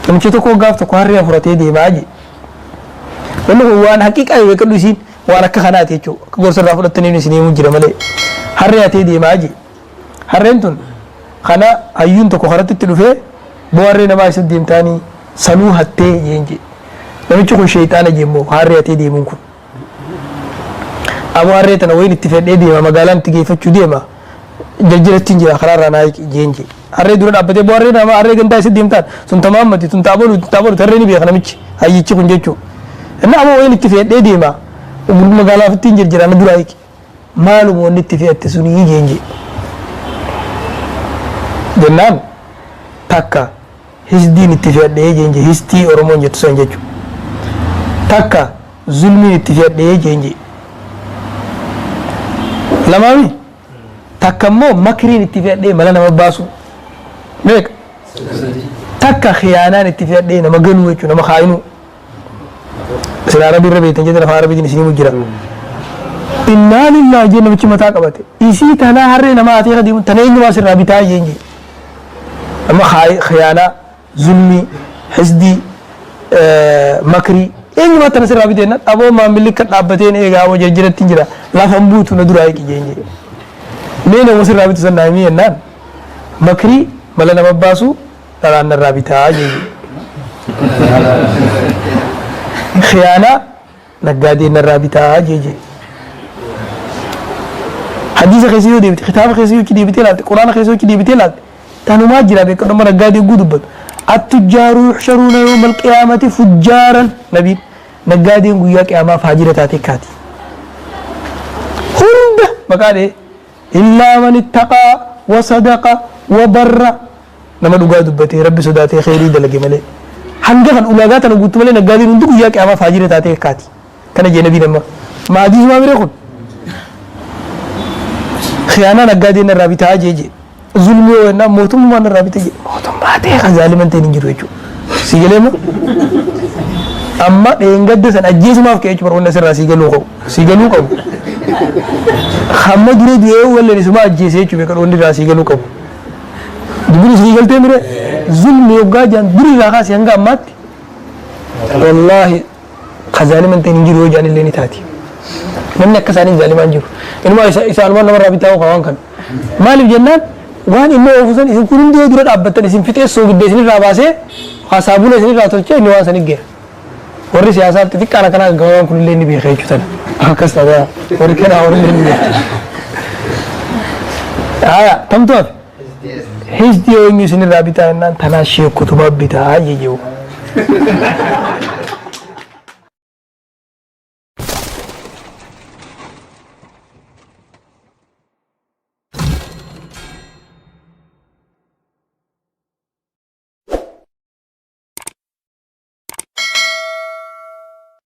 namichi tokko gaaf tokko harree furatee deemaa je wanni kun waan haqiiqaa yoo kadhu isiin waan akka kanaati jechuudha akka gorsa irraa fudhatanii isin himuu jira malee harree hatee deemaa je harreen tun kana hayyuun tokko karatti itti dhufee boo harree namaa isa deemtaanii sanuu hattee jeenje namichi kun sheeyxaana jeemmoo harree hatee deemuun kun abu harree tana wayin itti fedhee deema magaalaan itti geeffachuu deema jajjirattiin jira karaarraa naa jeenje harree dura dhaabbatee boo harree namaa harree gandaa isa deemtaan sun tamaammati sun taabolu harree ni beeka namichi hayyichi kun jechuudha inni abu wayin itti fedhee deema magaalaa fittiin jirjira na dura hiiki maaluma wanni itti fe'atte sunii jeenje jennaan takka hisdiin itti fe'adhee jeenje histii oromoon jettu san jechuudha takka zulmiin itti fe'adhee jeenje lamaami takka immoo makriin itti fe'adhee mala nama baasu beeka takka khiyaanaan itti fe'adhee nama ganuu jechuudha nama kaayinuu sila arabii irra beektan jedhan afaan arabiitiin isinii jira innaa lillahi jee namichi mataa qabate isii tanaa harree nama atee kadiimu tana eenyumaa sirraa bitaa jeenje amma khiyaanaa zulmii hisdii makrii eenyumaa tana sirraa biteenna dhaboo maamilli akka dhaabbateen eegaa hoo jajjiratti jira lafan buutu na duraa eegi jeenje mee nama sirraa bitu san naamii jennaan makrii mala nama baasu dharaan narraa bitaa jeenje khiyaanaa naggaadeen narraa bitaa jeenje حديث خيسيو ديبتي كتاب خيسيو كي ديبتي لات قرآن خيسيو كي ديبتي لات تانو ما جرا بك نمر نغادي غودبت التجار يحشرون يوم القيامة فجارا نبي نغادي غيا قيامة فاجرتاتي كاتي هند مقاله إلا من اتقى وصدق وبر نما دوغا دبتي ربي صداتي خيري دلغي ملي حنغان اولاغات نغوت ملي نغادي ندو غيا قيامة فاجرتاتي كاتي كان جي نبي نما ما حديث ما بيرخون خيانة نقادين الرابطة جيجي ظلمي وإنها موتم من الرابطة جي موتم باتي خزالي تنجرو يجو سيجلما أما إنقد سن أجيس ما فكيش برون نسر سيجلو قو خامة جري ديه ولا نسمع أجيس يجو بكرون نسر سيجلو قو دبري سيجل تمره ظلمي وقا جان بري راقا سيانقا مات والله خزالي تنجرو جاني اللي نتاتي من نكسانين ظالمان جرو إنما إسأل الله نمر رابطة وقوان كان مالي جنان وان إنه أفسان إسم كلهم ديه درات أبتن إسم فتح سوق الدسني راباسه خاصابون إسني راتلچه إنوان سنجه ورّي سياسات تفك أنا كنا قوان كل اللي نبيه خير جتنا أكس هذا ورّي كنا ورّي اللي نبيه تم تو هيج ديو إنه إسني رابطة إنان تناشي كتباب بيتا يجيو